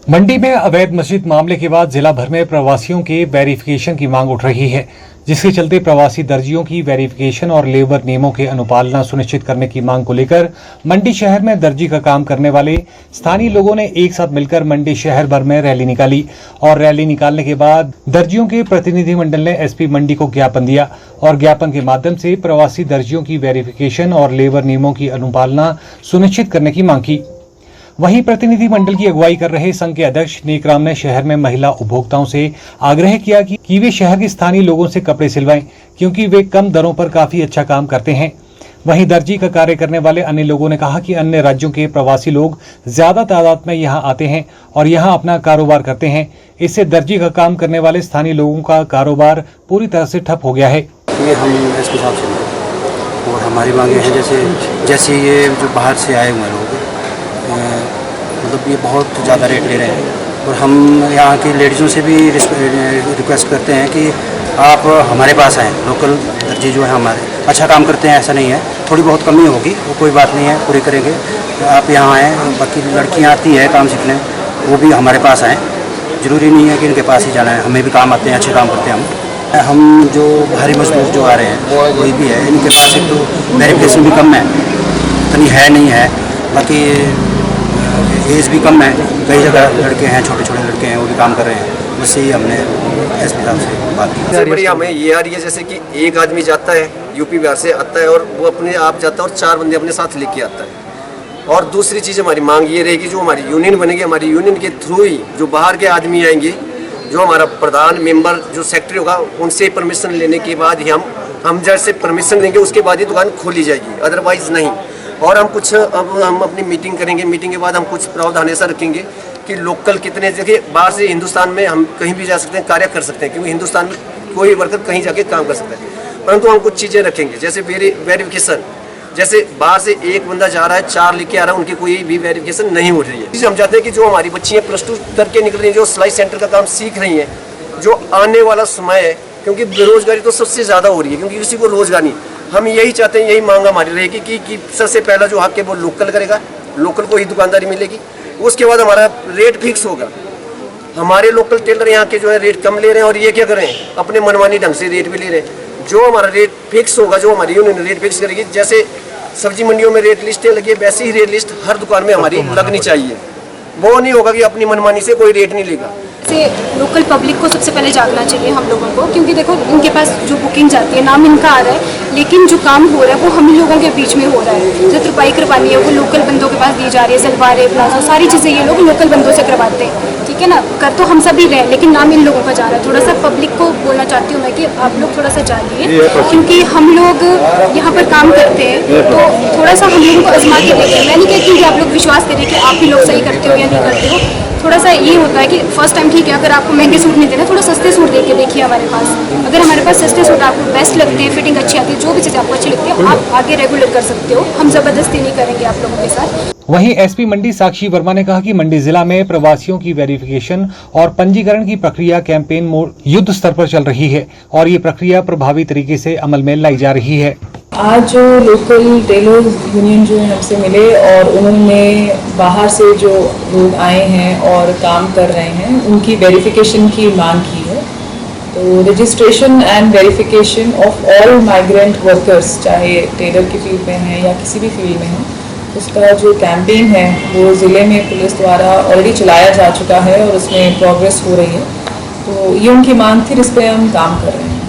मंडी में अवैध मस्जिद मामले के बाद जिला भर में प्रवासियों के वेरिफिकेशन की मांग उठ रही है, जिसके चलते प्रवासी दर्जियों की वेरिफिकेशन और लेबर नियमों के अनुपालना सुनिश्चित करने की मांग को लेकर मंडी शहर में दर्जी का काम करने वाले स्थानीय लोगों ने एक साथ मिलकर मंडी शहर भर में रैली निकाली और रैली निकालने के बाद दर्जियों के प्रतिनिधिमंडल ने एसपी मंडी को ज्ञापन दिया और ज्ञापन के माध्यम से प्रवासी दर्जियों की वेरिफिकेशन और लेबर नियमों की अनुपालना सुनिश्चित करने की मांग की। वहीं प्रतिनिधिमंडल की अगुवाई कर रहे संघ के अध्यक्ष नेकराम ने शहर में महिला उपभोक्ताओं से आग्रह किया कि वे शहर के स्थानीय लोगों से कपड़े सिलवाएं, क्योंकि वे कम दरों पर काफी अच्छा काम करते हैं। वहीं दर्जी का कार्य करने वाले अन्य लोगों ने कहा कि अन्य राज्यों के प्रवासी लोग ज्यादा तादाद में यहां आते हैं और यहां अपना कारोबार करते हैं। इससे दर्जी का काम करने वाले स्थानीय लोगों का कारोबार पूरी तरह से ठप हो गया है। ये हम एसपी साहब से और हमारी मांगे हैं, जैसे ये जो बाहर से आए हुए लोग मतलब ये बहुत ज़्यादा रेट ले रहे हैं और हम यहाँ की लेडीज़ों से भी रिक्वेस्ट करते हैं कि आप हमारे पास आएँ। लोकल दर्जी जो है हमारे अच्छा काम करते हैं, ऐसा नहीं है, थोड़ी बहुत कमी होगी वो कोई बात नहीं है, पूरी करेंगे। आप यहाँ आएँ। बाकी लड़कियाँ आती है काम सीखने, वो भी हमारे पास आएँ। ज़रूरी नहीं है कि इनके पास ही जाना है, हमें भी काम आते हैं, अच्छे काम करते हैं हम। जो भारी मजदूर जो आ रहे हैं कोई भी है, इनके पास एक तो वेरिफिकेशन भी कम है, इतनी है नहीं है। बाकी एज भी कम है, कई जगह लड़के हैं, छोटे छोटे लड़के हैं, वो भी काम कर रहे हैं। उससे ही हमने एसपी साहब से बात की। सबसे बड़ी हमें ये आ रही है, जैसे कि एक आदमी जाता है यूपी बिहार से आता है और वो अपने आप जाता है और 4 बंदे अपने साथ लेके आता है। और दूसरी चीज़ हमारी मांग ये रहेगी, जो हमारी यूनियन बनेगी, हमारी यूनियन के थ्रू ही जो बाहर के आदमी आएंगे, जो हमारा प्रधान मेंबर जो सेक्रेटरी होगा, उनसे परमिशन लेने के बाद ही हम जैसे परमिशन देंगे उसके बाद ही दुकान खोली जाएगी, अदरवाइज नहीं। और हम अपनी मीटिंग करेंगे, मीटिंग के बाद हम कुछ प्रावधान ऐसा रखेंगे कि लोकल कितने जगह बाहर से हिंदुस्तान में हम कहीं भी जा सकते हैं, कार्य कर सकते हैं, क्योंकि हिंदुस्तान में कोई वर्कर कहीं जाके काम कर सकता है। परंतु हम कुछ चीज़ें रखेंगे, जैसे वेरिफिकेशन, जैसे बाहर से एक बंदा जा रहा है, 4 लेके आ रहा है, उनकी कोई भी वेरिफिकेशन नहीं हो रही है। हम चाहते हैं कि जो हमारी बच्चियाँ +2 करके निकल रही हैं, जो सिलाई सेंटर का काम सीख रही हैं, जो आने वाला समय है, क्योंकि बेरोजगारी तो सबसे ज़्यादा हो रही है, क्योंकि किसी को रोजगार नहीं। हम यही चाहते हैं, यही मांग हमारी रहेगी कि सबसे पहला जो हक है वो लोकल करेगा, लोकल को ही दुकानदारी मिलेगी। उसके बाद हमारा रेट फिक्स होगा। हमारे लोकल टेलर यहाँ के जो है रेट कम ले रहे हैं और ये क्या कर रहे हैं, अपने मनमानी ढंग से रेट भी ले रहे हैं। जो हमारा रेट फिक्स होगा, जो हमारी यूनियन रेट फिक्स करेगी, जैसे सब्जी मंडियों में रेट लिस्टें लगी है, वैसी ही रेट लिस्ट हर दुकान में हमारी लगनी चाहिए। वो नहीं होगा कि अपनी मनमानी से कोई रेट नहीं लेगा। से लोकल पब्लिक को सबसे पहले जागना चाहिए हम लोगों को, क्योंकि देखो इनके पास जो बुकिंग जाती है, नाम इनका आ रहा है, लेकिन जो काम हो रहा है वो हम ही लोगों के बीच में हो रहा है। जो तुरपाई करवानी है वो लोकल बंदों के पास दी जा रही है, सलवारें, प्लाजो, सारी चीज़ें ये लोग लोकल बंदों से करवाते हैं, ठीक है ना। कर तो हम सभी रहे, लेकिन नाम इन लोगों का जा रहा है। थोड़ा सा पब्लिक को बोलना चाहती हूँ मैं कि आप लोग थोड़ा सा जानिए, क्योंकि हम लोग यहाँ पर काम करते हैं, तो थोड़ा सा हम लोगों को आजमा के देखें। मैं नहीं कहती कि आप लोग विश्वास करें कि आप भी लोग सही करते हो या नहीं करते हो। थोड़ा सा ये होता है कि फर्स्ट टाइम ठीक है, अगर आपको महंगे सूट नहीं देना, थोड़ा सस्ते सूट देके देखिए हमारे पास। अगर हमारे पास सस्ते सूट आपको बेस्ट लगते हैं, फिटिंग अच्छी आती है, जो भी चीज़ आपको अच्छी लगती है, आप आगे रेगुलर कर सकते हो। हम जबरदस्ती नहीं करेंगे आप लोगों के साथ। वहीं एसपी मंडी साक्षी वर्मा ने कहा कि मंडी जिला में प्रवासियों की वेरिफिकेशन और पंजीकरण की प्रक्रिया कैंपेन मोड युद्ध स्तर पर चल रही है और ये प्रक्रिया प्रभावी तरीके से अमल में लाई जा रही है। आज जो लोकल टेलर यूनियन जो है हमसे मिले और उन्होंने बाहर से जो लोग आए हैं और काम कर रहे हैं उनकी वेरिफिकेशन की मांग की है। तो registration and verification of all migrant workers, चाहे टेलर की फील्ड में हैं या किसी भी फील्ड में हैं, उसका जो कैंपेन है वो ज़िले में पुलिस द्वारा ऑलरेडी चलाया जा चुका है और उसमें प्रोग्रेस हो रही है। तो ये उनकी मांग थी, जिस पर हम काम कर रहे हैं।